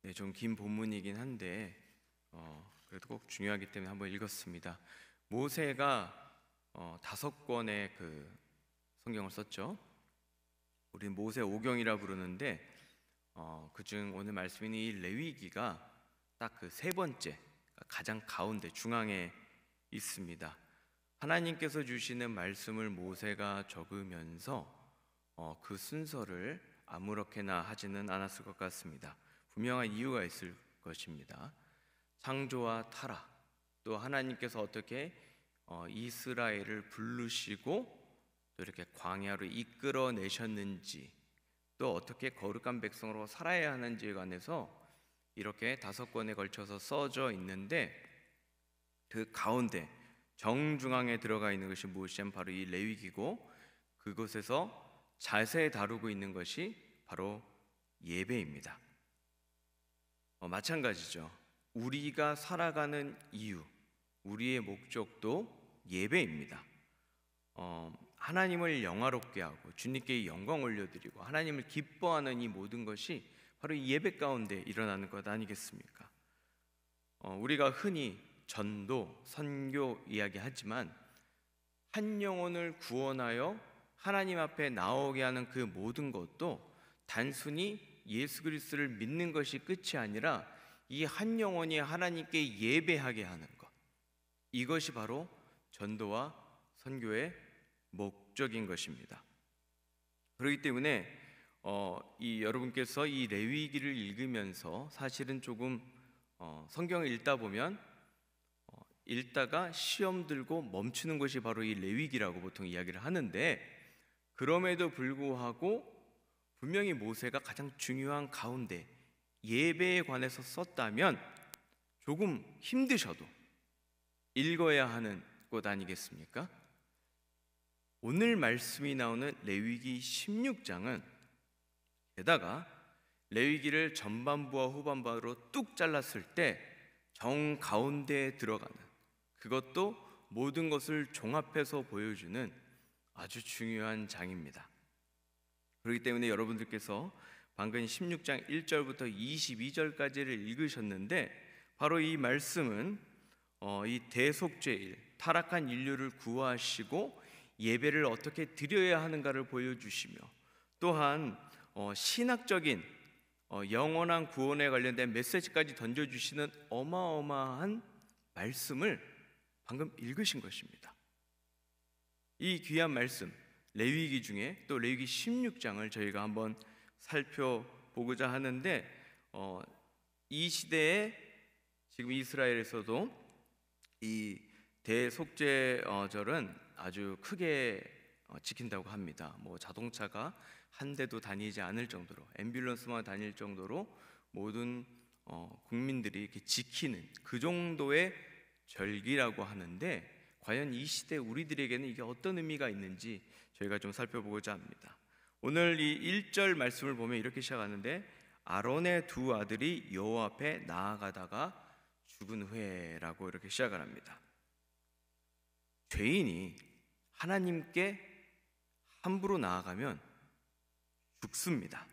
네, 좀 긴 본문이긴 한데 그래도 꼭 중요하기 때문에 한번 읽었습니다. 모세가 5권의 그 성경을 썼죠. 우리는 모세 오경이라 부르는데 그중 오늘 말씀 있는 이 레위기가 딱 그 세 번째, 가장 가운데 중앙에 있습니다. 하나님께서 주시는 말씀을 모세가 적으면서 그 순서를 아무렇게나 하지는 않았을 것 같습니다. 분명한 이유가 있을 것입니다. 창조와 타락, 또 하나님께서 어떻게 이스라엘을 부르시고 또 이렇게 광야로 이끌어내셨는지, 또 어떻게 거룩한 백성으로 살아야 하는지에 관해서 이렇게 5권에 걸쳐서 써져 있는데, 그 가운데 정중앙에 들어가 있는 것이 무엇이냐면 바로 이 레위기고, 그곳에서 자세히 다루고 있는 것이 바로 예배입니다. 마찬가지죠. 우리가 살아가는 이유, 우리의 목적도 예배입니다. 하나님을 영화롭게 하고 주님께 영광 올려드리고 하나님을 기뻐하는 이 모든 것이 바로 이 예배 가운데 일어나는 것 아니겠습니까? 우리가 흔히 전도, 선교 이야기하지만 한 영혼을 구원하여 하나님 앞에 나오게 하는 그 모든 것도 단순히 예수 그리스도를 믿는 것이 끝이 아니라 이 한 영혼이 하나님께 예배하게 하는 것, 이것이 바로 전도와 선교의 목적인 것입니다. 그렇기 때문에 여러분께서 이 레위기를 읽으면서 사실은 조금 성경을 읽다 보면 읽다가 시험 들고 멈추는 것이 바로 이 레위기라고 보통 이야기를 하는데, 그럼에도 불구하고 분명히 모세가 가장 중요한 가운데 예배에 관해서 썼다면 조금 힘드셔도 읽어야 하는 것 아니겠습니까? 오늘 말씀이 나오는 레위기 16장은 게다가 레위기를 전반부와 후반부로 뚝 잘랐을 때 정 가운데에 들어가는, 그것도 모든 것을 종합해서 보여주는 아주 중요한 장입니다. 그렇기 때문에 여러분들께서 방금 16장 1절부터 22절까지를 읽으셨는데, 바로 이 말씀은 이 대속죄일, 타락한 인류를 구하시고 예배를 어떻게 드려야 하는가를 보여주시며, 또한 신학적인 영원한 구원에 관련된 메시지까지 던져주시는 어마어마한 말씀을 방금 읽으신 것입니다. 이 귀한 말씀, 레위기 중에 또 레위기 16장을 저희가 한번 살펴보고자 하는데, 이 시대에 지금 이스라엘에서도 이 대속죄절은 아주 크게 지킨다고 합니다. 자동차가 한 대도 다니지 않을 정도로, 앰뷸런스만 다닐 정도로 모든 국민들이 이렇게 지키는 그 정도의 절기라고 하는데, 과연 이 시대 우리들에게는 이게 어떤 의미가 있는지 저희가 좀 살펴보고자 합니다. 오늘 이 1절 말씀을 보면 이렇게 시작하는데, 아론의 두 아들이 여호와 앞에 나아가다가 죽은 후에라고 이렇게 시작을 합니다. 죄인이 하나님께 함부로 나아가면 죽습니다.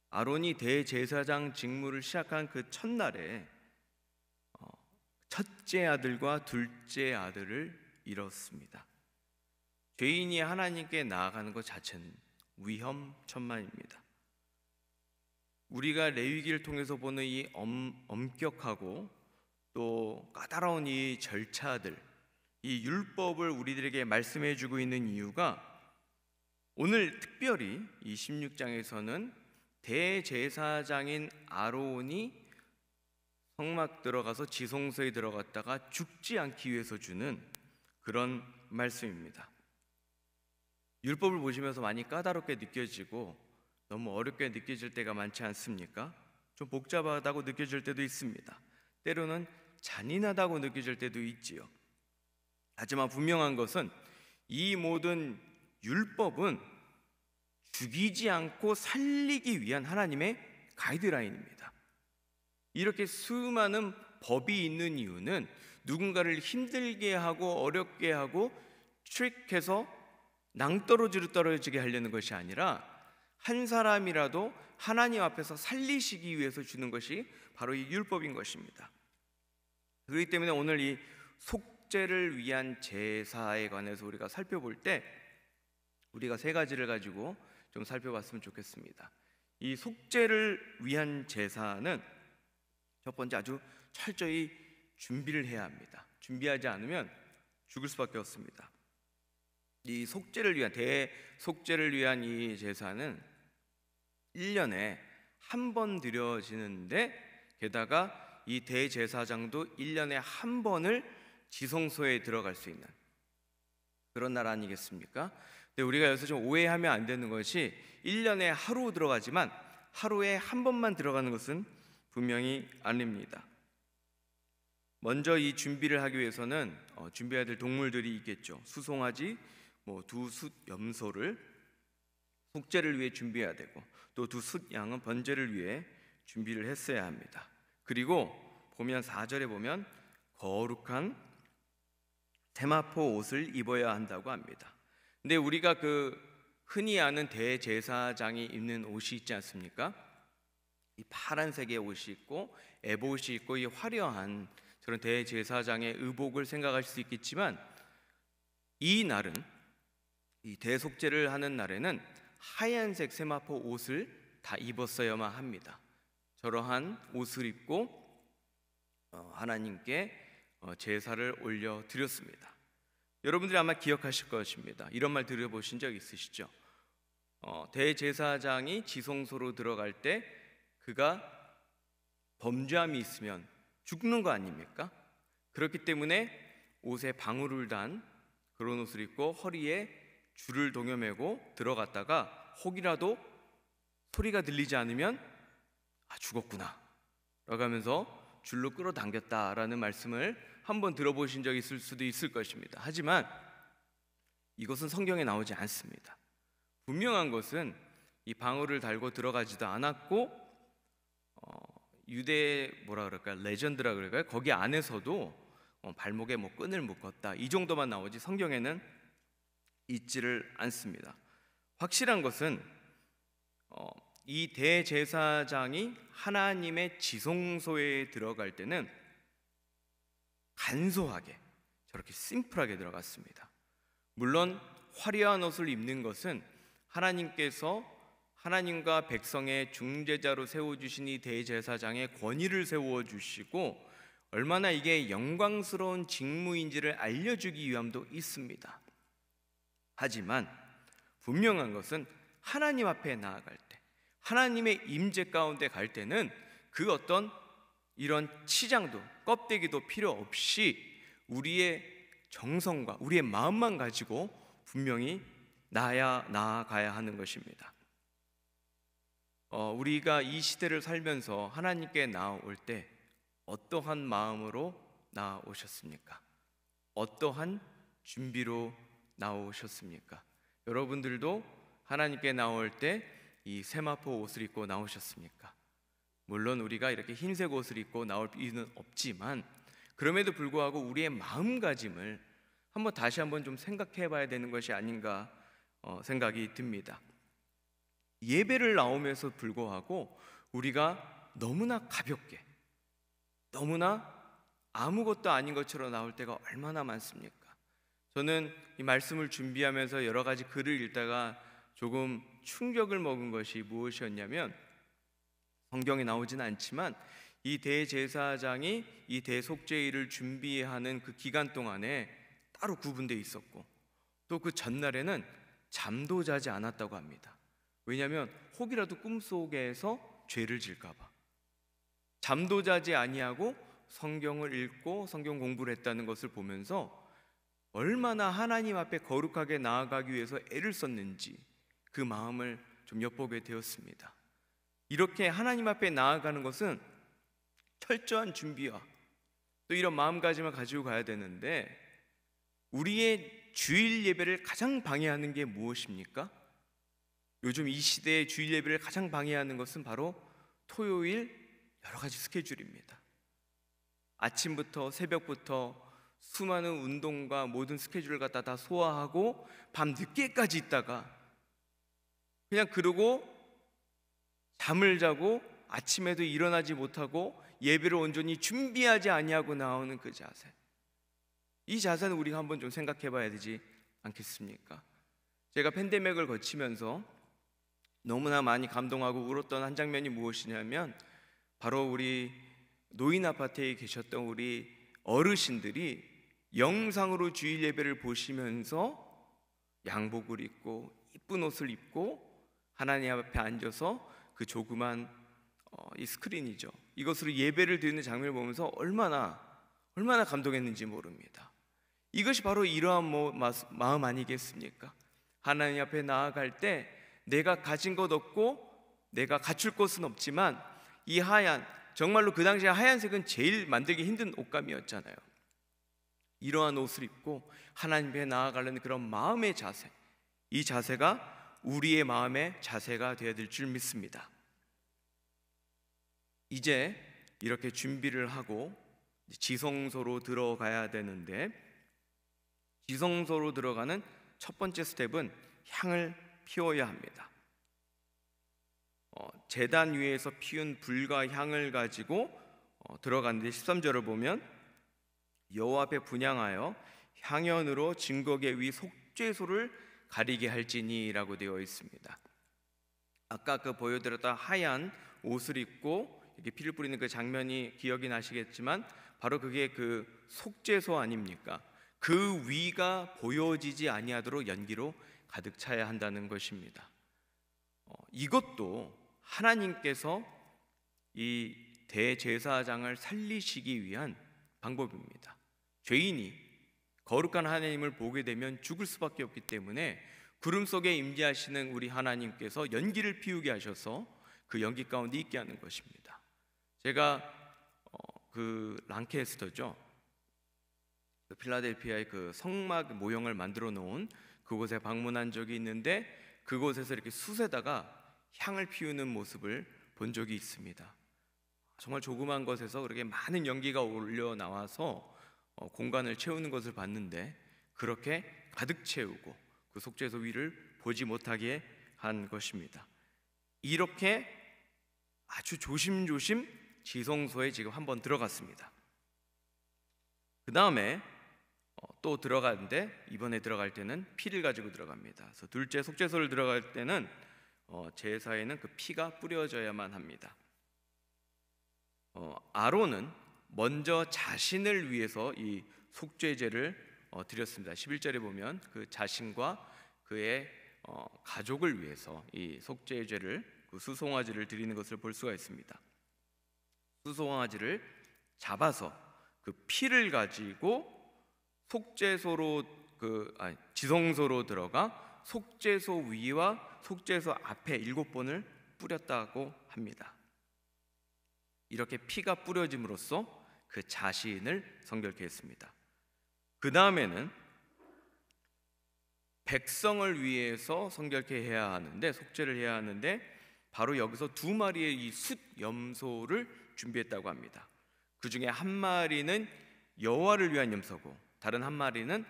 아론이 대제사장 직무를 시작한 그 첫날에 첫째 아들과 둘째 아들을 잃었습니다. 죄인이 하나님께 나아가는 것 자체는 위험천만입니다. 우리가 레위기를 통해서 보는 이 엄격하고 또 까다로운 이 절차들, 이 율법을 우리들에게 말씀해 주고 있는 이유가, 오늘 특별히 이 16장에서는 대제사장인 아론이 성막 들어가서 지성소에 들어갔다가 죽지 않기 위해서 주는 그런 말씀입니다. 율법을 보시면서 많이 까다롭게 느껴지고 너무 어렵게 느껴질 때가 많지 않습니까? 좀 복잡하다고 느껴질 때도 있습니다. 때로는 잔인하다고 느껴질 때도 있지요. 하지만 분명한 것은 이 모든 율법은 죽이지 않고 살리기 위한 하나님의 가이드라인입니다. 이렇게 수많은 법이 있는 이유는 누군가를 힘들게 하고 어렵게 하고 트릭해서 낭떠러지로 떨어지게 하려는 것이 아니라 한 사람이라도 하나님 앞에서 살리시기 위해서 주는 것이 바로 이 율법인 것입니다. 그렇기 때문에 오늘 이 속죄를 위한 제사에 관해서 우리가 살펴볼 때 우리가 세 가지를 가지고 좀 살펴봤으면 좋겠습니다. 이 속죄를 위한 제사는 첫 번째, 아주 철저히 준비를 해야 합니다. 준비하지 않으면 죽을 수밖에 없습니다. 이 속죄를 위한, 대속죄를 위한 이 제사는 1년에 한 번 드려지는데, 게다가 이 대제사장도 1년에 한 번을 지성소에 들어갈 수 있는 그런 나라 아니겠습니까? 근데 우리가 여기서 좀 오해하면 안 되는 것이 1년에 하루 들어가지만 하루에 한 번만 들어가는 것은 분명히 아닙니다. 먼저 이 준비를 하기 위해서는 준비해야 될 동물들이 있겠죠. 수송아지, 두 숫 염소를 속죄를 위해 준비해야 되고, 또 두 숫 양은 번제를 위해 준비를 했어야 합니다. 그리고 보면 4절에 보면 거룩한 세마포 옷을 입어야 한다고 합니다. 근데 우리가 흔히 아는 대제사장이 입는 옷이 있지 않습니까? 이 파란색의 옷이 있고 에봇이 있고 이 화려한 저런 대제사장의 의복을 생각하실 수 있겠지만, 이 날은, 이 대속죄를 하는 날에는 하얀색 세마포 옷을 다 입었어야만 합니다. 저러한 옷을 입고 하나님께 제사를 올려 드렸습니다. 여러분들이 아마 기억하실 것입니다. 이런 말 들어보신 적 있으시죠? 대제사장이 지성소로 들어갈 때 그가 범죄함이 있으면 죽는 거 아닙니까? 그렇기 때문에 옷에 방울을 단 그런 옷을 입고 허리에 줄을 동여매고 들어갔다가 혹이라도 소리가 들리지 않으면 죽었구나 라고 하면서 줄로 끌어당겼다라는 말씀을 한번 들어보신 적이 있을 수도 있을 것입니다. 하지만 이것은 성경에 나오지 않습니다. 분명한 것은 이 방울을 달고 들어가지도 않았고, 유대 레전드라 그럴까요? 거기 안에서도 발목에 끈을 묶었다, 이 정도만 나오지 성경에는 있지를 않습니다. 확실한 것은 이 대제사장이 하나님의 지성소에 들어갈 때는 간소하게, 저렇게 심플하게 들어갔습니다. 물론 화려한 옷을 입는 것은 하나님께서 하나님과 백성의 중재자로 세워주신 이 대제사장의 권위를 세워주시고 얼마나 이게 영광스러운 직무인지를 알려주기 위함도 있습니다. 하지만 분명한 것은 하나님 앞에 나아갈 때, 하나님의 임재 가운데 갈 때는 그 어떤 이런 치장도 껍데기도 필요 없이 우리의 정성과 우리의 마음만 가지고 분명히 나아가야 하는 것입니다. 우리가 이 시대를 살면서 하나님께 나아올 때 어떠한 마음으로 나아오셨습니까? 어떠한 준비로 나오셨습니까? 여러분들도 하나님께 나올 때 이 세마포 옷을 입고 나오셨습니까? 물론 우리가 이렇게 흰색 옷을 입고 나올 이유는 없지만, 그럼에도 불구하고 우리의 마음가짐을 다시 한번 좀 생각해 봐야 되는 것이 아닌가 생각이 듭니다. 예배를 나오면서 불구하고 우리가 너무나 가볍게, 너무나 아무것도 아닌 것처럼 나올 때가 얼마나 많습니까? 저는 이 말씀을 준비하면서 여러 가지 글을 읽다가 조금 충격을 먹은 것이 무엇이었냐면, 성경에 나오진 않지만 이 대제사장이 이 대속죄일을 준비하는 그 기간 동안에 따로 구분되어 있었고, 또 그 전날에는 잠도 자지 않았다고 합니다. 왜냐하면 혹이라도 꿈속에서 죄를 질까 봐. 잠도 자지 아니하고 성경을 읽고 성경 공부를 했다는 것을 보면서 얼마나 하나님 앞에 거룩하게 나아가기 위해서 애를 썼는지 그 마음을 좀 엿보게 되었습니다. 이렇게 하나님 앞에 나아가는 것은 철저한 준비와 또 이런 마음가짐을 가지고 가야 되는데, 우리의 주일 예배를 가장 방해하는 게 무엇입니까? 요즘 이 시대의 주일 예배를 가장 방해하는 것은 바로 토요일 여러 가지 스케줄입니다. 아침부터 새벽부터 수많은 운동과 모든 스케줄을 갖다 다 소화하고 밤 늦게까지 있다가 그냥 그러고 잠을 자고 아침에도 일어나지 못하고 예배를 온전히 준비하지 아니하고 나오는 그 자세, 이 자세는 우리가 한번 좀 생각해 봐야 되지 않겠습니까? 제가 팬데믹을 거치면서 너무나 많이 감동하고 울었던 한 장면이 무엇이냐면, 바로 우리 노인 아파트에 계셨던 우리 어르신들이 영상으로 주일 예배를 보시면서 양복을 입고 이쁜 옷을 입고 하나님 앞에 앉아서 그 조그만 이 스크린이죠, 이것으로 예배를 드리는 장면을 보면서 얼마나 감동했는지 모릅니다. 이것이 바로 이러한 마음 아니겠습니까? 하나님 앞에 나아갈 때 내가 가진 것 없고 내가 갖출 것은 없지만, 이 하얀, 정말로 그 당시에 하얀색은 제일 만들기 힘든 옷감이었잖아요. 이러한 옷을 입고 하나님 앞에 나아가려는 그런 마음의 자세, 이 자세가 우리의 마음의 자세가 되어야 될 줄 믿습니다. 이제 이렇게 준비를 하고 지성소로 들어가야 되는데, 지성소로 들어가는 첫 번째 스텝은 향을 피워야 합니다. 제단 위에서 피운 불과 향을 가지고 들어가는데, 13절을 보면 여호와 앞에 분향하여 향연으로 증거계 위 속죄소를 가리게 할지니라고 되어 있습니다. 아까 그 보여드렸던 하얀 옷을 입고 이렇게 피를 뿌리는 그 장면이 기억이 나시겠지만, 바로 그게 그 속죄소 아닙니까? 그 위가 보여지지 아니하도록 연기로 가득 차야 한다는 것입니다. 이것도 하나님께서 이 대제사장을 살리시기 위한 방법입니다. 죄인이 거룩한 하나님을 보게 되면 죽을 수밖에 없기 때문에 구름 속에 임재하시는 우리 하나님께서 연기를 피우게 하셔서 그 연기 가운데 있게 하는 것입니다. 제가 그 랑캐스터죠, 필라델피아의 그 성막 모형을 만들어 놓은 그곳에 방문한 적이 있는데, 그곳에서 이렇게 숯에다가 향을 피우는 모습을 본 적이 있습니다. 정말 조그만 것에서 그렇게 많은 연기가 올려 나와서 공간을 채우는 것을 봤는데, 그렇게 가득 채우고 그 속죄소 위를 보지 못하게 한 것입니다. 이렇게 아주 조심조심 지성소에 지금 한번 들어갔습니다. 그 다음에 또 들어가는데, 이번에 들어갈 때는 피를 가지고 들어갑니다. 그래서 둘째 속죄소를 들어갈 때는 제사에는 그 피가 뿌려져야만 합니다. 아론은 먼저 자신을 위해서 이 속죄제를 드렸습니다. 11절에 보면 그 자신과 그의 가족을 위해서 이 속죄제를, 그 수송아지를 드리는 것을 볼 수가 있습니다. 수송아지를 잡아서 그 피를 가지고 속죄소로 지성소로 들어가 속죄소 위와 속죄소 앞에 7번을 뿌렸다고 합니다. 이렇게 피가 뿌려짐으로써 그 자신을 성결케 했습니다. 그 다음에는 백성을 위해서 성결케 해야 하는데, 속죄를 해야 하는데, 바로 여기서 2마리의 이 숫 염소를 준비했다고 합니다. 그 중에 한 마리는 여호와를 위한 염소고, 다른 한 마리는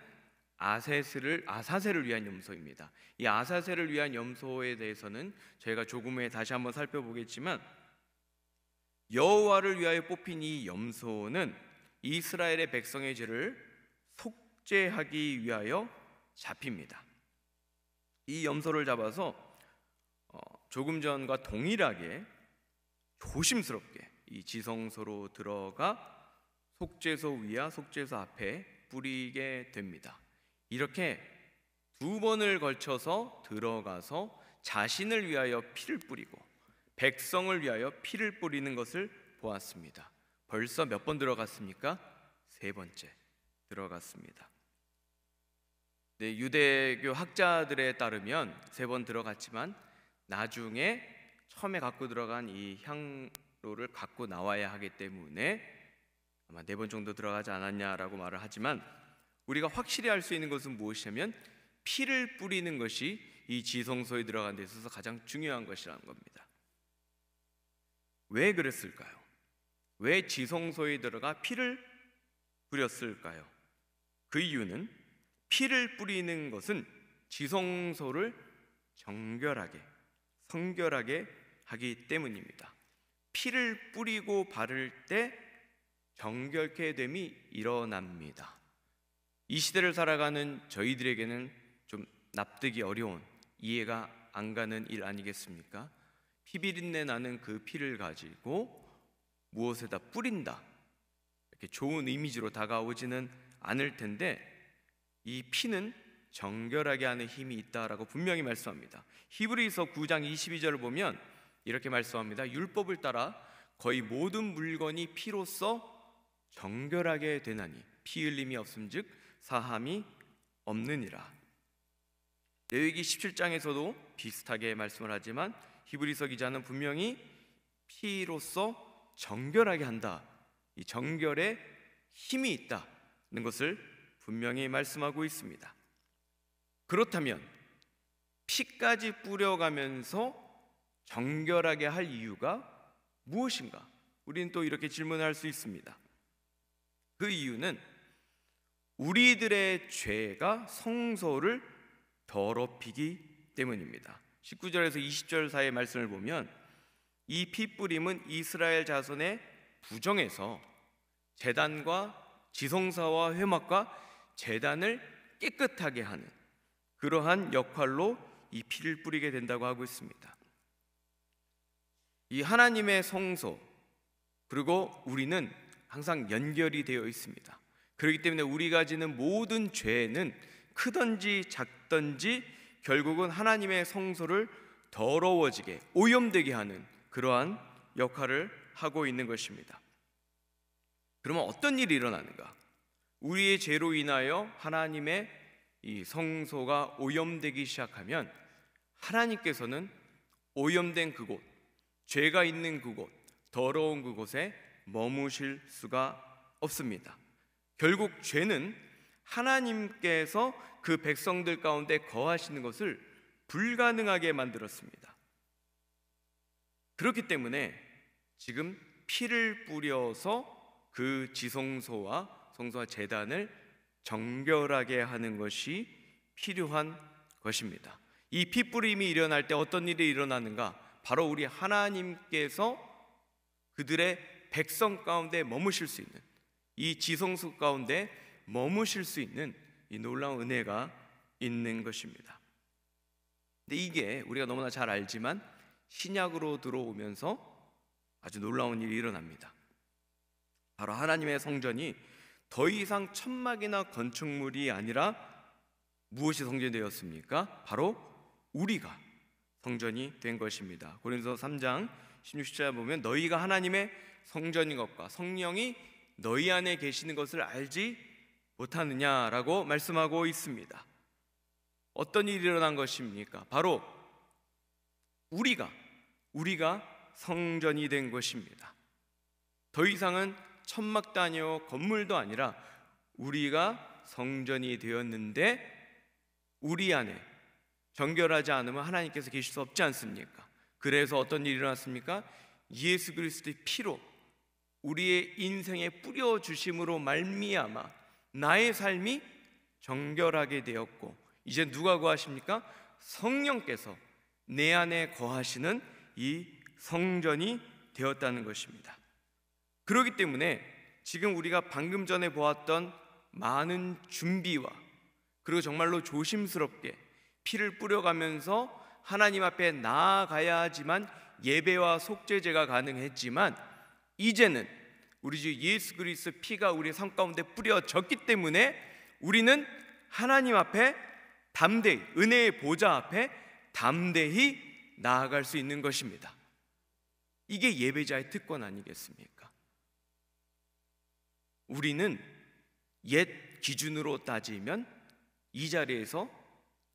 아사셀을 위한 염소입니다. 이 아사셀을 위한 염소에 대해서는 저희가 조금 후에 다시 한번 살펴보겠지만, 여호와를 위하여 뽑힌 이 염소는 이스라엘의 백성의 죄를 속죄하기 위하여 잡힙니다. 이 염소를 잡아서 조금 전과 동일하게 조심스럽게 이 지성소로 들어가 속죄소 위와 속죄소 앞에 뿌리게 됩니다. 이렇게 2번을 걸쳐서 들어가서 자신을 위하여 피를 뿌리고 백성을 위하여 피를 뿌리는 것을 보았습니다. 벌써 몇 번 들어갔습니까? 3번째 들어갔습니다. 네, 유대교 학자들에 따르면 3번 들어갔지만, 나중에 처음에 갖고 들어간 이 향로를 갖고 나와야 하기 때문에 아마 4번 정도 들어가지 않았냐라고 말을 하지만, 우리가 확실히 알 수 있는 것은 무엇이냐면, 피를 뿌리는 것이 이 지성소에 들어가는 데 있어서 가장 중요한 것이라는 겁니다. 왜 그랬을까요? 왜 지성소에 들어가 피를 뿌렸을까요? 그 이유는, 피를 뿌리는 것은 지성소를 정결하게, 성결하게 하기 때문입니다. 피를 뿌리고 바를 때 정결케 됨이 일어납니다. 이 시대를 살아가는 저희들에게는 좀 납득이 어려운, 이해가 안 가는 일 아니겠습니까? 피비린내 나는 그 피를 가지고 무엇에다 뿌린다, 이렇게 좋은 이미지로 다가오지는 않을 텐데, 이 피는 정결하게 하는 힘이 있다라고 분명히 말씀합니다. 히브리서 9장 22절을 보면 이렇게 말씀합니다. 율법을 따라 거의 모든 물건이 피로써 정결하게 되나니 피 흘림이 없음즉 사함이 없느니라. 레위기 17장에서도 비슷하게 말씀을 하지만 히브리서 기자는 분명히 피로써 정결하게 한다, 이 정결에 힘이 있다는 것을 분명히 말씀하고 있습니다. 그렇다면 피까지 뿌려가면서 정결하게 할 이유가 무엇인가? 우리는 또 이렇게 질문할 수 있습니다. 그 이유는 우리들의 죄가 성소를 더럽히기 때문입니다. 19절에서 20절 사이의 말씀을 보면 이 피뿌림은 이스라엘 자손의 부정에서 제단과 지성사와 회막과 제단을 깨끗하게 하는 그러한 역할로 이 피를 뿌리게 된다고 하고 있습니다. 이 하나님의 성소, 그리고 우리는 항상 연결이 되어 있습니다. 그렇기 때문에 우리가 지는 모든 죄는 크든지 작든지 결국은 하나님의 성소를 더러워지게, 오염되게 하는 그러한 역할을 하고 있는 것입니다. 그러면 어떤 일이 일어나는가? 우리의 죄로 인하여 하나님의 이 성소가 오염되기 시작하면 하나님께서는 오염된 그곳, 죄가 있는 그곳, 더러운 그곳에 머무실 수가 없습니다. 결국 죄는 하나님께서 그 백성들 가운데 거하시는 것을 불가능하게 만들었습니다. 그렇기 때문에 지금 피를 뿌려서 그 지성소와 성소와 제단을 정결하게 하는 것이 필요한 것입니다. 이 피뿌림이 일어날 때 어떤 일이 일어나는가? 바로 우리 하나님께서 그들의 백성 가운데 머무실 수 있는, 이 지성소 가운데 머무실 수 있는 이 놀라운 은혜가 있는 것입니다. 근데 이게 우리가 너무나 잘 알지만 신약으로 들어오면서 아주 놀라운 일이 일어납니다. 바로 하나님의 성전이 더 이상 천막이나 건축물이 아니라 무엇이 성전이 되었습니까? 바로 우리가 성전이 된 것입니다. 고린도서 3장 16절 보면 너희가 하나님의 성전인 것과 성령이 너희 안에 계시는 것을 알지 못하느냐라고 말씀하고 있습니다. 어떤 일이 일어난 것입니까? 바로 우리가 성전이 된 것입니다. 더 이상은 천막도 아니요 건물도 아니라 우리가 성전이 되었는데, 우리 안에 정결하지 않으면 하나님께서 계실 수 없지 않습니까? 그래서 어떤 일이 일어났습니까? 예수 그리스도의 피로 우리의 인생에 뿌려주심으로 말미암아 나의 삶이 정결하게 되었고, 이제 누가 거하십니까? 성령께서 내 안에 거하시는 이 성전이 되었다는 것입니다. 그렇기 때문에 지금 우리가 방금 전에 보았던 많은 준비와, 그리고 정말로 조심스럽게 피를 뿌려가면서 하나님 앞에 나아가야 하지만 예배와 속죄제가 가능했지만, 이제는 우리 주 예수 그리스도 피가 우리의 삶 가운데 뿌려졌기 때문에 우리는 하나님 앞에 담대히, 은혜의 보좌 앞에 담대히 나아갈 수 있는 것입니다. 이게 예배자의 특권 아니겠습니까? 우리는 옛 기준으로 따지면 이 자리에서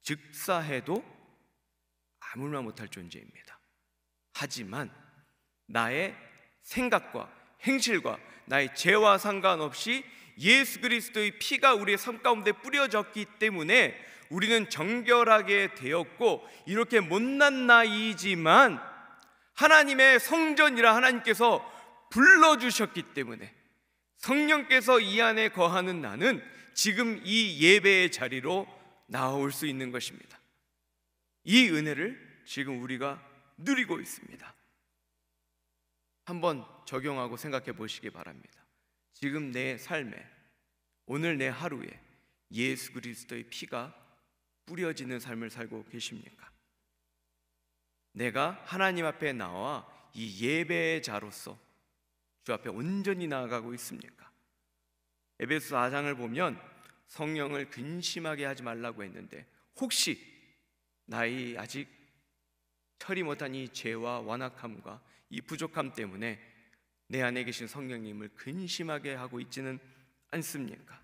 즉사해도 아무나 못할 존재입니다. 하지만 나의 생각과 행실과 나의 죄와 상관없이 예수 그리스도의 피가 우리의 삶 가운데 뿌려졌기 때문에 우리는 정결하게 되었고, 이렇게 못난 나이지만 하나님의 성전이라 하나님께서 불러주셨기 때문에 성령께서 이 안에 거하는 나는 지금 이 예배의 자리로 나올 수 있는 것입니다. 이 은혜를 지금 우리가 누리고 있습니다. 한번 적용하고 생각해 보시기 바랍니다. 지금 내 삶에, 오늘 내 하루에 예수 그리스도의 피가 뿌려지는 삶을 살고 계십니까? 내가 하나님 앞에 나와 이 예배의 자로서 주 앞에 온전히 나아가고 있습니까? 에베소 4장을 보면 성령을 근심하게 하지 말라고 했는데, 혹시 나의 아직 처리 못한 이 죄와 완악함과 이 부족함 때문에 내 안에 계신 성령님을 근심하게 하고 있지는 않습니까?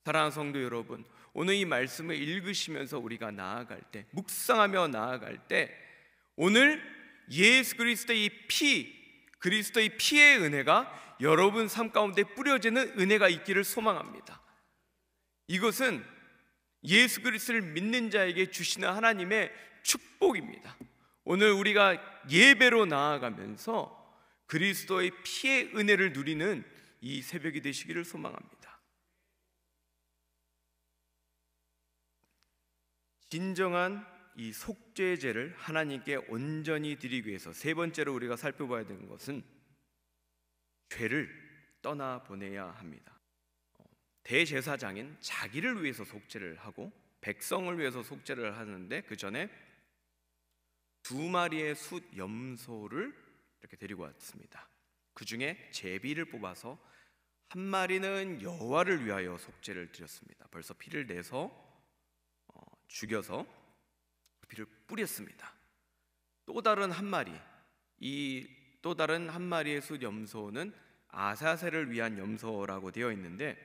사랑하는 성도 여러분, 오늘 이 말씀을 읽으시면서 우리가 나아갈 때, 묵상하며 나아갈 때, 오늘 예수 그리스도의 피, 그리스도의 피의 은혜가 여러분 삶 가운데 뿌려지는 은혜가 있기를 소망합니다. 이것은 예수 그리스도를 믿는 자에게 주시는 하나님의 축복입니다. 오늘 우리가 예배로 나아가면서 그리스도의 피의 은혜를 누리는 이 새벽이 되시기를 소망합니다. 진정한 이 속죄제를 하나님께 온전히 드리기 위해서 세 번째로 우리가 살펴봐야 되는 것은 죄를 떠나보내야 합니다. 대제사장인 자기를 위해서 속죄를 하고 백성을 위해서 속죄를 하는데, 그 전에 2마리의 숫 염소를 이렇게 데리고 왔습니다. 그 중에 제비를 뽑아서 1마리는 여호와를 위하여 속죄를 드렸습니다. 벌써 피를 내서 죽여서 피를 뿌렸습니다. 또 다른 1마리, 이 또 다른 1마리의 숫 염소는 아사셀을 위한 염소라고 되어 있는데,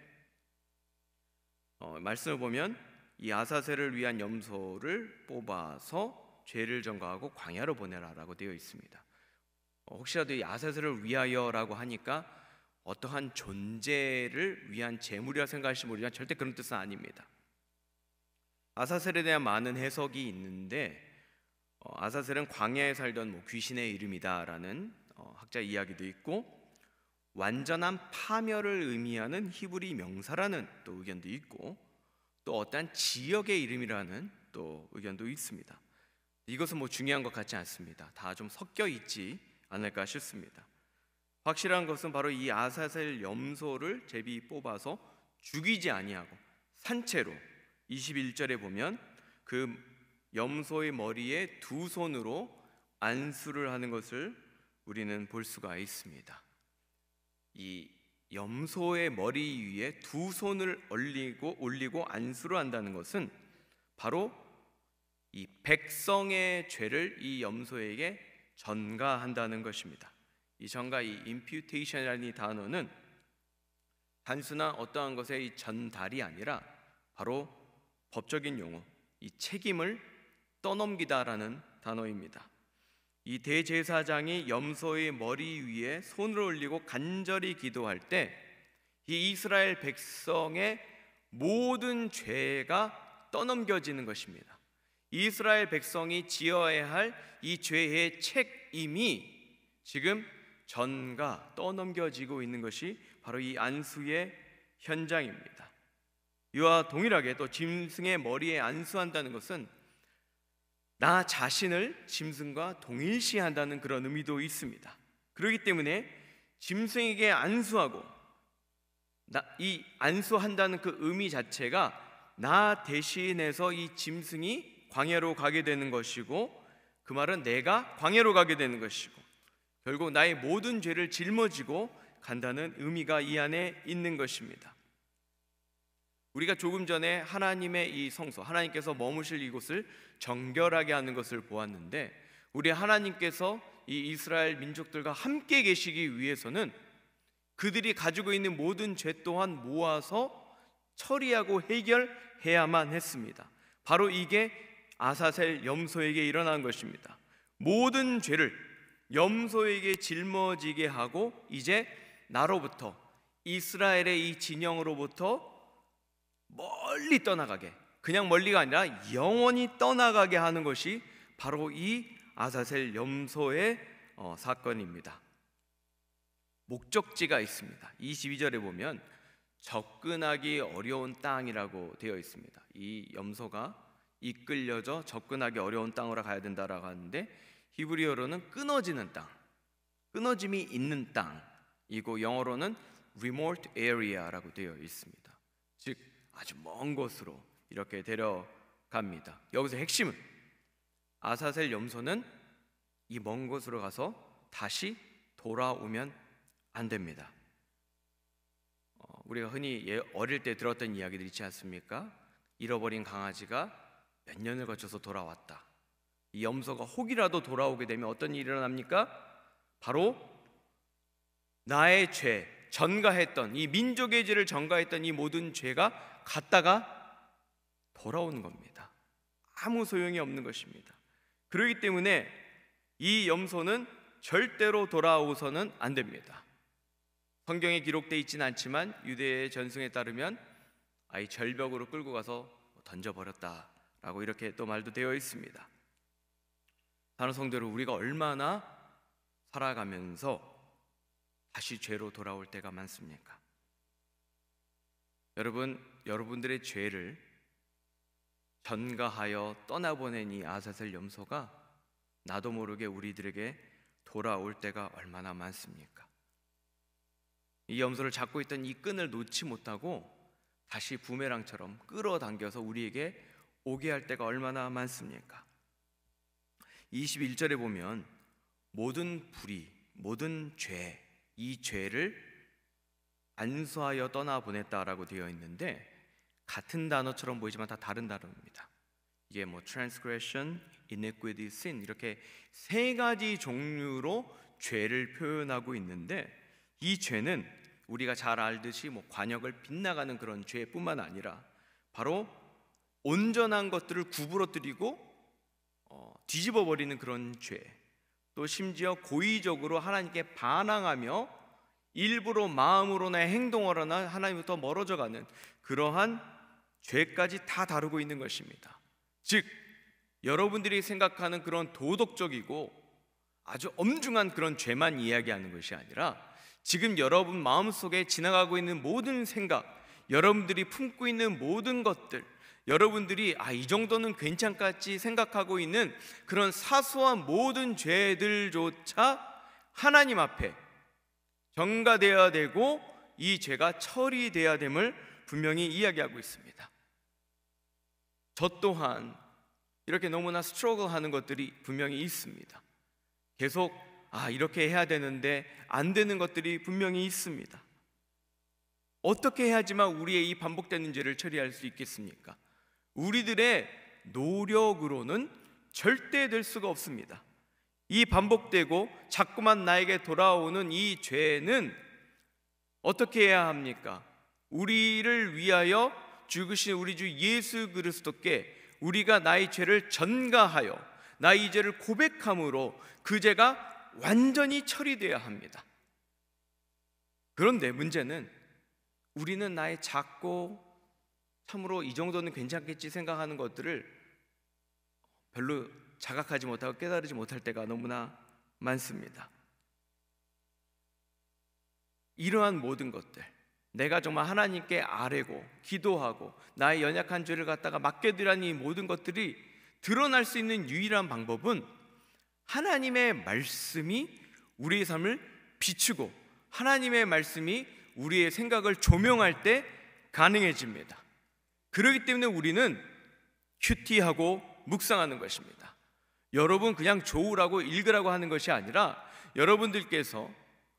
말씀을 보면 이 아사셀을 위한 염소를 뽑아서 죄를 전가하고 광야로 보내라라고 되어 있습니다. 혹시라도 이 아사셀을 위하여라고 하니까 어떠한 존재를 위한 제물이라 생각하시면 모르지만 절대 그런 뜻은 아닙니다. 아사셀에 대한 많은 해석이 있는데, 아사셀은 광야에 살던 귀신의 이름이다라는 학자 이야기도 있고, 완전한 파멸을 의미하는 히브리 명사라는 또 의견도 있고, 또 어떠한 지역의 이름이라는 또 의견도 있습니다. 이것은 중요한 것 같지 않습니다. 다 좀 섞여 있지 않을까 싶습니다. 확실한 것은 바로 이 아사셀 염소를 제비 뽑아서 죽이지 아니하고 산채로 21절에 보면 그 염소의 머리에 2손으로 안수를 하는 것을 우리는 볼 수가 있습니다. 이 염소의 머리 위에 2손을 올리고 안수를 한다는 것은 바로 이 백성의 죄를 이 염소에게 전가한다는 것입니다. 이 전가, 이 imputation이라는 이 단어는 단순한 어떠한 것의 이 전달이 아니라 바로 법적인 용어, 이 책임을 떠넘기다라는 단어입니다. 이 대제사장이 염소의 머리 위에 손을 올리고 간절히 기도할 때 이 이스라엘 백성의 모든 죄가 떠넘겨지는 것입니다. 이스라엘 백성이 지어야 할 이 죄의 책임이 지금 떠넘겨지고 있는 것이 바로 이 안수의 현장입니다. 이와 동일하게 또 짐승의 머리에 안수한다는 것은 나 자신을 짐승과 동일시한다는 그런 의미도 있습니다. 그렇기 때문에 짐승에게 안수하고 이 안수한다는 그 의미 자체가 나 대신해서 이 짐승이 광야로 가게 되는 것이고, 그 말은 내가 광야로 가게 되는 것이고, 결국 나의 모든 죄를 짊어지고 간다는 의미가 이 안에 있는 것입니다. 우리가 조금 전에 하나님의 이 성소, 하나님께서 머무실 이곳을 정결하게 하는 것을 보았는데, 우리 하나님께서 이 이스라엘 민족들과 함께 계시기 위해서는 그들이 가지고 있는 모든 죄 또한 모아서 처리하고 해결해야만 했습니다. 바로 이게 아사셀 염소에게 일어난 것입니다. 모든 죄를 염소에게 짊어지게 하고 이제 나로부터, 이스라엘의 이 진영으로부터 멀리 떠나가게, 그냥 멀리가 아니라 영원히 떠나가게 하는 것이 바로 이 아사셀 염소의 사건입니다. 목적지가 있습니다. 22절에 보면 접근하기 어려운 땅이라고 되어 있습니다. 이 염소가 이끌려져 접근하기 어려운 땅으로 가야 된다라고 하는데, 히브리어로는 끊어지는 땅, 끊어짐이 있는 땅이고 영어로는 remote area라고 되어 있습니다. 즉 아주 먼 곳으로 이렇게 데려갑니다. 여기서 핵심은 아사셀 염소는 이 먼 곳으로 가서 다시 돌아오면 안 됩니다. 우리가 흔히 어릴 때 들었던 이야기들 있지 않습니까? 잃어버린 강아지가 몇 년을 거쳐서 돌아왔다. 이 염소가 혹이라도 돌아오게 되면 어떤 일이 일어납니까? 바로 나의 죄, 전가했던 이 민족의 죄를 전가했던 이 모든 죄가 갔다가 돌아오는 겁니다. 아무 소용이 없는 것입니다. 그렇기 때문에 이 염소는 절대로 돌아오서는 안 됩니다. 성경에 기록되어 있지는 않지만 유대의 전승에 따르면 이 절벽으로 끌고 가서 던져버렸다라고 이렇게 또 말도 되어 있습니다. 사랑하는 성도들, 우리가 얼마나 살아가면서 다시 죄로 돌아올 때가 많습니까? 여러분들의 죄를 전가하여 떠나보낸 이 아사셀 염소가 나도 모르게 우리들에게 돌아올 때가 얼마나 많습니까? 이 염소를 잡고 있던 이 끈을 놓지 못하고 다시 부메랑처럼 끌어당겨서 우리에게 오게 할 때가 얼마나 많습니까? 21절에 보면 모든 불의, 모든 죄, 이 죄를 안수하여 떠나보냈다라고 되어 있는데 같은 단어처럼 보이지만 다 다른 단어입니다. 이게 transgression, iniquity, sin 이렇게 세 가지 종류로 죄를 표현하고 있는데 이 죄는 우리가 잘 알듯이 관역을 빗나가는 그런 죄뿐만 아니라 바로 온전한 것들을 구부러뜨리고 뒤집어 버리는 그런 죄, 또 심지어 고의적으로 하나님께 반항하며 일부러 마음으로나 행동으로나 하나님부터 멀어져가는 그러한 죄까지 다 다루고 있는 것입니다. 즉 여러분들이 생각하는 그런 도덕적이고 아주 엄중한 그런 죄만 이야기하는 것이 아니라 지금 여러분 마음속에 지나가고 있는 모든 생각, 여러분들이 품고 있는 모든 것들, 여러분들이 이 정도는 괜찮겠지 생각하고 있는 그런 사소한 모든 죄들조차 하나님 앞에 전가되어야 되고 이 죄가 처리되어야 됨을 분명히 이야기하고 있습니다. 저 또한 이렇게 너무나 스트러글하는 것들이 분명히 있습니다. 계속 이렇게 해야 되는데 안 되는 것들이 분명히 있습니다. 어떻게 해야지만 우리의 이 반복되는 죄를 처리할 수 있겠습니까? 우리들의 노력으로는 절대 될 수가 없습니다. 이 반복되고 자꾸만 나에게 돌아오는 이 죄는 어떻게 해야 합니까? 우리를 위하여 죽으신 우리 주 예수 그리스도께 우리가 나의 죄를 전가하여 나의 죄를 고백함으로 그 죄가 완전히 처리되어야 합니다. 그런데 문제는 우리는 나의 작고 참으로 이 정도는 괜찮겠지 생각하는 것들을 별로 자각하지 못하고 깨달지 못할 때가 너무나 많습니다. 이러한 모든 것들, 내가 정말 하나님께 아뢰고 기도하고 나의 연약한 죄를 갖다가 맡겨드리라는 이 모든 것들이 드러날 수 있는 유일한 방법은 하나님의 말씀이 우리의 삶을 비추고 하나님의 말씀이 우리의 생각을 조명할 때 가능해집니다. 그렇기 때문에 우리는 큐티하고 묵상하는 것입니다. 여러분 그냥 좋으라고 읽으라고 하는 것이 아니라 여러분들께서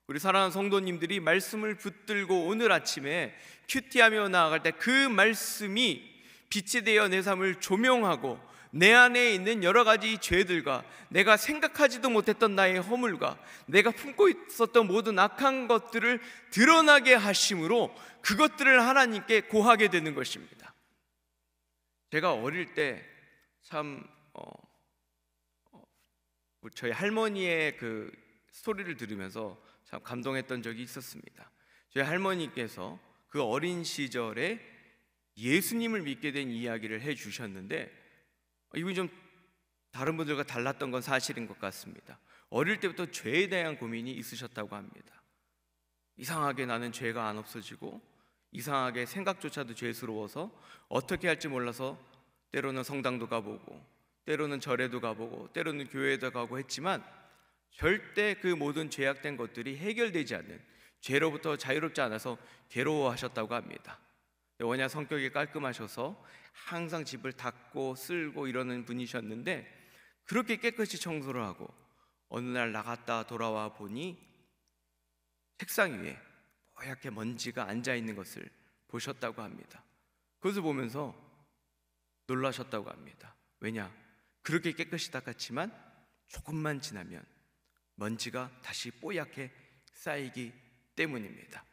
우리 사랑하는 성도님들이 말씀을 붙들고 오늘 아침에 큐티하며 나아갈 때 그 말씀이 빛이 되어 내 삶을 조명하고 내 안에 있는 여러 가지 죄들과 내가 생각하지도 못했던 나의 허물과 내가 품고 있었던 모든 악한 것들을 드러나게 하심으로 그것들을 하나님께 고하게 되는 것입니다. 제가 어릴 때 참 저희 할머니의 그 스토리를 들으면서 참 감동했던 적이 있었습니다. 저희 할머니께서 그 어린 시절에 예수님을 믿게 된 이야기를 해주셨는데 이분이 좀 다른 분들과 달랐던 건 사실인 것 같습니다. 어릴 때부터 죄에 대한 고민이 있으셨다고 합니다. 이상하게 나는 죄가 안 없어지고 이상하게 생각조차도 죄스러워서 어떻게 할지 몰라서 때로는 성당도 가보고 때로는 절에도 가보고 때로는 교회도 가고 했지만 절대 그 모든 죄악된 것들이 해결되지 않는, 죄로부터 자유롭지 않아서 괴로워하셨다고 합니다. 워낙 성격이 깔끔하셔서 항상 집을 닦고 쓸고 이러는 분이셨는데, 그렇게 깨끗이 청소를 하고 어느 날 나갔다 돌아와 보니 책상 위에 뽀얗게 먼지가 앉아 있는 것을 보셨다고 합니다. 그것을 보면서 놀라셨다고 합니다. 왜냐? 그렇게 깨끗이 닦았지만 조금만 지나면 먼지가 다시 뽀얗게 쌓이기 때문입니다.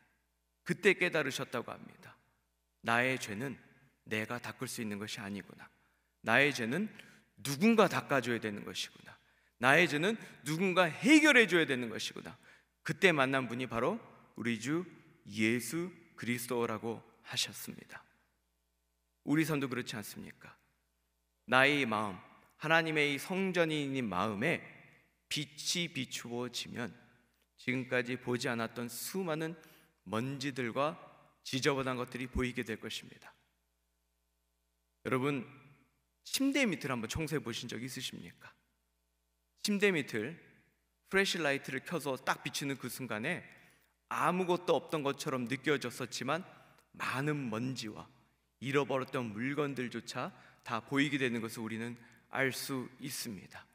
그때 깨달으셨다고 합니다. 나의 죄는 내가 닦을 수 있는 것이 아니구나. 나의 죄는 누군가 닦아줘야 되는 것이구나. 나의 죄는 누군가 해결해줘야 되는 것이구나. 그때 만난 분이 바로 우리 주 예수 그리스도라고 하셨습니다. 우리 삶도 그렇지 않습니까? 나의 마음, 하나님의 이 성전인인 마음에 빛이 비추어지면 지금까지 보지 않았던 수많은 먼지들과 지저분한 것들이 보이게 될 것입니다. 여러분, 침대 밑을 한번 청소해 보신 적 있으십니까? 침대 밑을 플래시라이트를 켜서 딱 비추는 그 순간에 아무것도 없던 것처럼 느껴졌었지만 많은 먼지와 잃어버렸던 물건들조차 다 보이게 되는 것을 우리는 알 수 있습니다.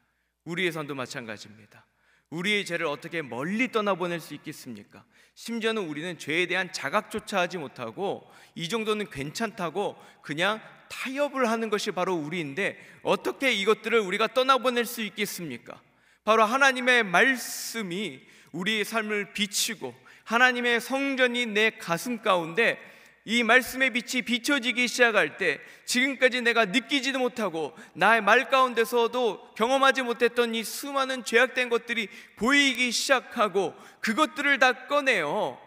우리의 삶도 마찬가지입니다. 우리의 죄를 어떻게 멀리 떠나보낼 수 있겠습니까? 심지어는 우리는 죄에 대한 자각조차 하지 못하고 이 정도는 괜찮다고 그냥 타협을 하는 것이 바로 우리인데, 어떻게 이것들을 우리가 떠나보낼 수 있겠습니까? 바로 하나님의 말씀이 우리의 삶을 비추고 하나님의 성전이 내 가슴 가운데 이 말씀의 빛이 비춰지기 시작할 때 지금까지 내가 느끼지도 못하고 나의 말 가운데서도 경험하지 못했던 이 수많은 죄악된 것들이 보이기 시작하고, 그것들을 다 꺼내어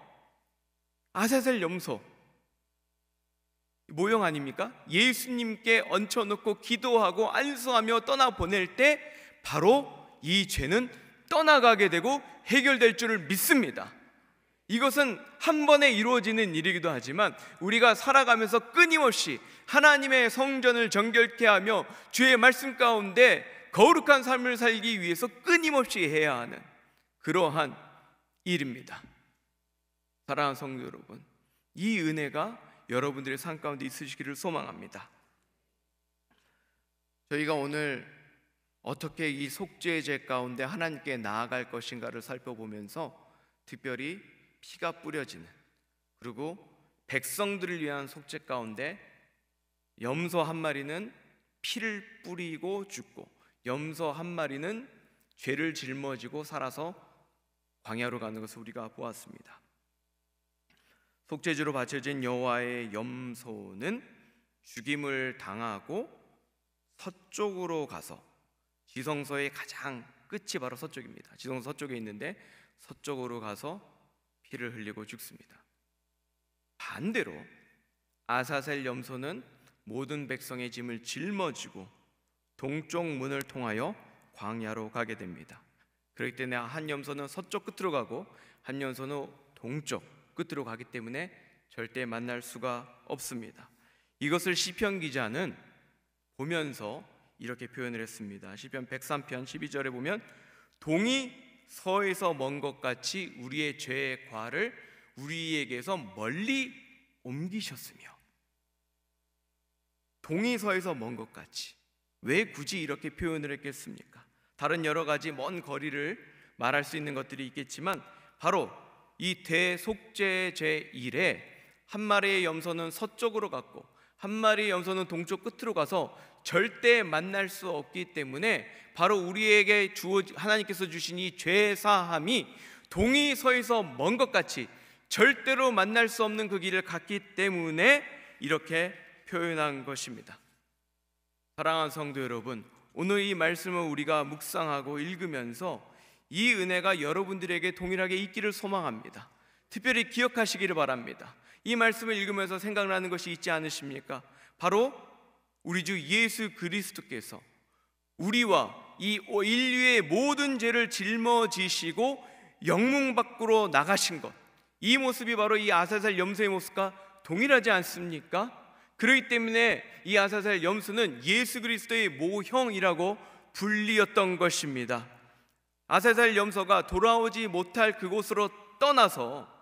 아사셀 염소 모형 아닙니까? 예수님께 얹혀놓고 기도하고 안수하며 떠나보낼 때 바로 이 죄는 떠나가게 되고 해결될 줄을 믿습니다. 이것은 한 번에 이루어지는 일이기도 하지만 우리가 살아가면서 끊임없이 하나님의 성전을 정결케 하며 주의 말씀 가운데 거룩한 삶을 살기 위해서 끊임없이 해야 하는 그러한 일입니다. 사랑하는 성도 여러분, 이 은혜가 여러분들의 삶 가운데 있으시기를 소망합니다. 저희가 오늘 어떻게 이 속죄제 가운데 하나님께 나아갈 것인가를 살펴보면서 특별히 피가 뿌려지는, 그리고 백성들을 위한 속죄 가운데 염소 한 마리는 피를 뿌리고 죽고 염소 한 마리는 죄를 짊어지고 살아서 광야로 가는 것을 우리가 보았습니다. 속죄제로 바쳐진 여호와의 염소는 죽임을 당하고 서쪽으로 가서, 지성소의 가장 끝이 바로 서쪽입니다. 지성소 서쪽에 있는데 서쪽으로 가서 피를 흘리고 죽습니다. 반대로 아사셀 염소는 모든 백성의 짐을 짊어지고 동쪽 문을 통하여 광야로 가게 됩니다. 그렇기 때문에 한 염소는 서쪽 끝으로 가고 한 염소는 동쪽 끝으로 가기 때문에 절대 만날 수가 없습니다. 이것을 시편 기자는 보면서 이렇게 표현을 했습니다. 시편 103편 12절에 보면 동이 서에서 먼 것 같이 우리의 죄의 과를 우리에게서 멀리 옮기셨으며, 동이 서에서 먼 것 같이, 왜 굳이 이렇게 표현을 했겠습니까? 다른 여러 가지 먼 거리를 말할 수 있는 것들이 있겠지만 바로 이 대속죄제 일에 한 마리의 염소는 서쪽으로 갔고 한 마리의 염소는 동쪽 끝으로 가서 절대 만날 수 없기 때문에 바로 우리에게 하나님께서 주신 이 죄사함이 동이 서에서 먼 것 같이 절대로 만날 수 없는 그 길을 갔기 때문에 이렇게 표현한 것입니다. 사랑하는 성도 여러분, 오늘 이 말씀을 우리가 묵상하고 읽으면서 이 은혜가 여러분들에게 동일하게 있기를 소망합니다. 특별히 기억하시기를 바랍니다. 이 말씀을 읽으면서 생각나는 것이 있지 않으십니까? 바로 우리 주 예수 그리스도께서 우리와 이 인류의 모든 죄를 짊어지시고 영문 밖으로 나가신 것, 이 모습이 바로 이 아사셀 염소의 모습과 동일하지 않습니까? 그렇기 때문에 이 아사셀 염소는 예수 그리스도의 모형이라고 불리었던 것입니다. 아사살 염소가 돌아오지 못할 그곳으로 떠나서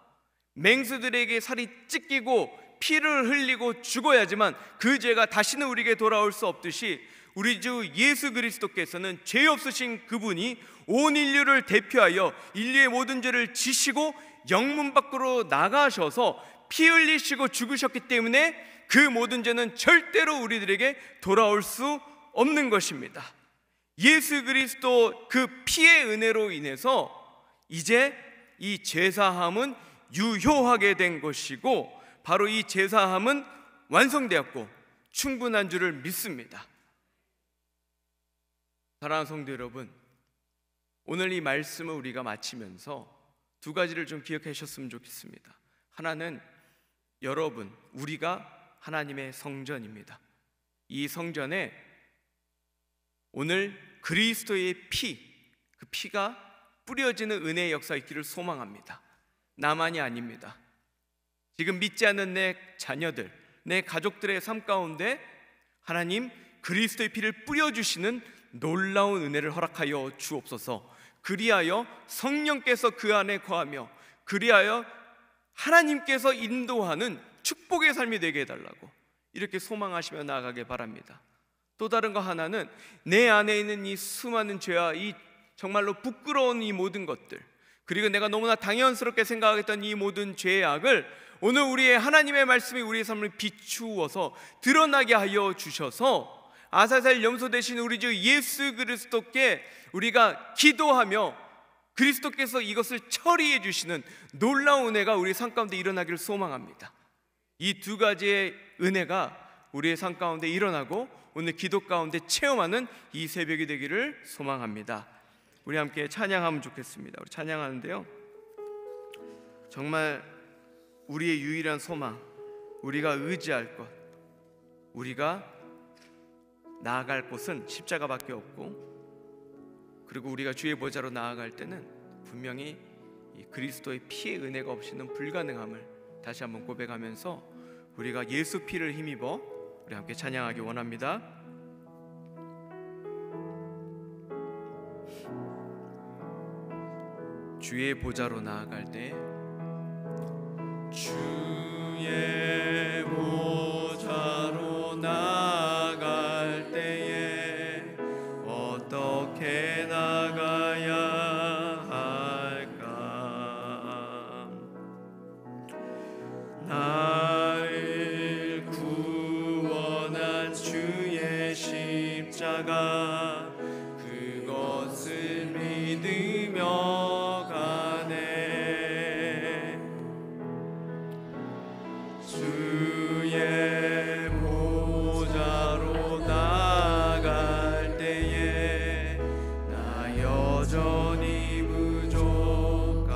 맹수들에게 살이 찢기고 피를 흘리고 죽어야지만 그 죄가 다시는 우리에게 돌아올 수 없듯이 우리 주 예수 그리스도께서는 죄 없으신 그분이 온 인류를 대표하여 인류의 모든 죄를 지시고 영문 밖으로 나가셔서 피 흘리시고 죽으셨기 때문에 그 모든 죄는 절대로 우리들에게 돌아올 수 없는 것입니다. 예수 그리스도 그 피의 은혜로 인해서 이제 이 제사함은 유효하게 된 것이고 바로 이 제사함은 완성되었고 충분한 줄을 믿습니다. 사랑하는 성도 여러분, 오늘 이 말씀을 우리가 마치면서 두 가지를 좀 기억해 주셨으면 좋겠습니다. 하나는 여러분, 우리가 하나님의 성전입니다. 이 성전에 오늘 그리스도의 피, 그 피가 뿌려지는 은혜의 역사 있기를 소망합니다. 나만이 아닙니다. 지금 믿지 않는 내 자녀들, 내 가족들의 삶 가운데 하나님 그리스도의 피를 뿌려주시는 놀라운 은혜를 허락하여 주옵소서. 그리하여 성령께서 그 안에 거하며 그리하여 하나님께서 인도하는 축복의 삶이 되게 해달라고 이렇게 소망하시며 나아가길 바랍니다. 또 다른 거 하나는 내 안에 있는 이 수많은 죄와 이 정말로 부끄러운 이 모든 것들, 그리고 내가 너무나 당연스럽게 생각했던 이 모든 죄악을 오늘 우리의 하나님의 말씀이 우리의 삶을 비추어서 드러나게 하여 주셔서 아사살 염소 되신 우리 주 예수 그리스도께 우리가 기도하며 그리스도께서 이것을 처리해 주시는 놀라운 은혜가 우리의 삶 가운데 일어나기를 소망합니다. 이 두 가지의 은혜가 우리의 삶 가운데 일어나고 오늘 기도 가운데 체험하는 이 새벽이 되기를 소망합니다. 우리 함께 찬양하면 좋겠습니다. 우리 찬양하는데요, 정말 우리의 유일한 소망, 우리가 의지할 것, 우리가 나아갈 곳은 십자가밖에 없고, 그리고 우리가 주의 보좌로 나아갈 때는 분명히 이 그리스도의 피의 은혜가 없이는 불가능함을 다시 한번 고백하면서 우리가 예수 피를 힘입어 우리 함께 찬양하기 원합니다. 주의 보좌로 나아갈 때, 주의 보좌로 나아갈 때에 어떻게 나가야 할까? 나를 구원한 주의 십자가, 그것을 믿으며 가네. 주의 보좌로 나아갈 때에 나 여전히 부족하나.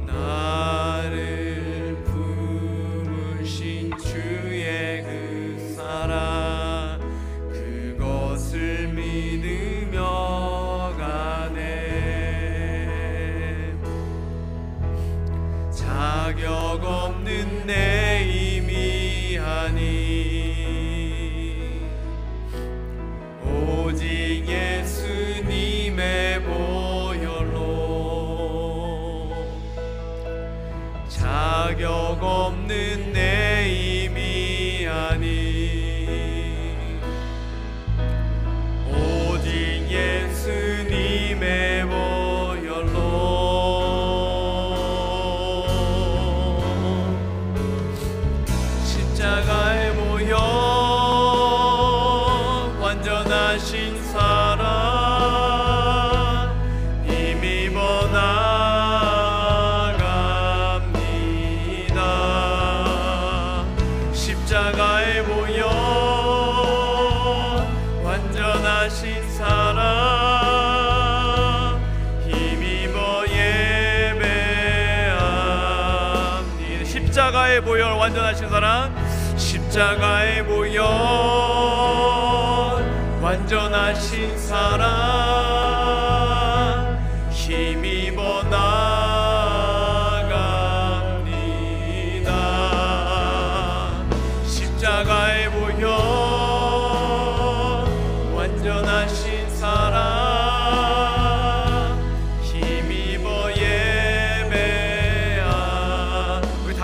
나를 품으신 주의 그 사랑, 그것을 믿으며 가네. 자격 없는 내 힘이 아니 오직 예수님의 보혈로, 자격 없는 내 힘이 아니 오직 예수님의 보혈로. 십자가의 보혈, 완전하신 사랑 힘입어 나갑니다. 십자가의 보혈, 완전하신 사랑 힘입어 예배합니다. 십자가의 보혈, 완전하신 사랑, 십자가의 보혈, 완전하신 사랑 힘입어 나갑니다. 십자가의 보혈,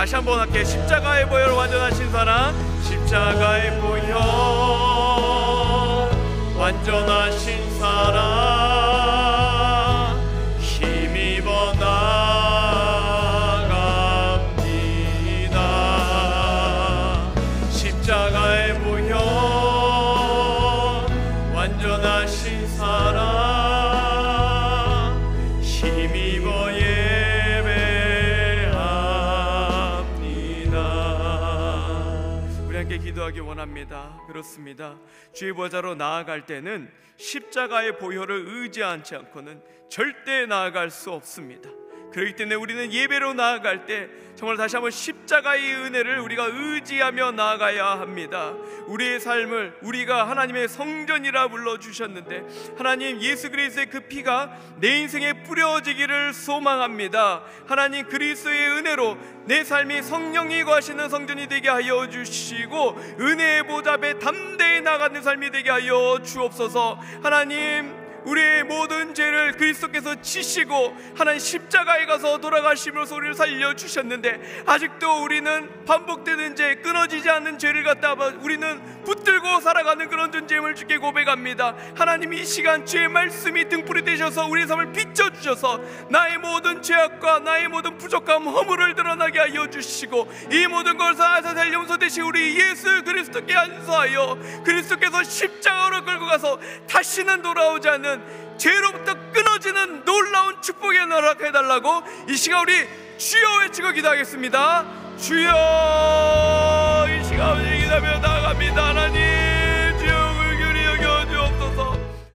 다시 한번 할게. 십자가의 보혈 완전하신 사랑, 십자가의 보혈 완전하신 사랑, 힘입어 나갑니다. 십자가의 보혈 완전하신 사랑, 힘입어 예배합니다. 우리 함께 기도하기 원합니다. 그렇습니다. 주의 보좌로 나아갈 때는 십자가의 보혈을 의지하지 않고는 절대 나아갈 수 없습니다. 그렇기 때문에 우리는 예배로 나아갈 때 정말 다시 한번 십자가의 은혜를 우리가 의지하며 나아가야 합니다. 우리의 삶을 우리가 하나님의 성전이라 불러주셨는데, 하나님 예수 그리스도의 그 피가 내 인생에 뿌려지기를 소망합니다. 하나님 그리스도의 은혜로 내 삶이 성령이 거하시는 성전이 되게 하여 주시고, 은혜의 보좌 앞에 담대히 나가는 삶이 되게 하여 주옵소서. 하나님 우리의 모든 죄를 그리스도께서 지시고 하나님 십자가에 가서 돌아가심으로써 우리를 살려주셨는데, 아직도 우리는 반복되는 죄, 끊어지지 않는 죄를 갖다 우리는 붙들고 살아가는 그런 존재임을 주께 고백합니다. 하나님 이 시간 주의 말씀이 등불이 되셔서 우리의 삶을 비춰주셔서 나의 모든 죄악과 나의 모든 부족함, 허물을 드러나게 하여 주시고, 이 모든 것을 아사살 용서 되신 우리 예수 그리스도께 안수하여 그리스도께서 십자가로 끌고 가서 다시는 돌아오지 않는 죄로부터 끊어지는 놀라운 축복의 나라 해달라고 이 시간 우리 주여 외치고 기도하겠습니다. 주여, 이 시간 우리 기도하며 나아갑니다. 하나님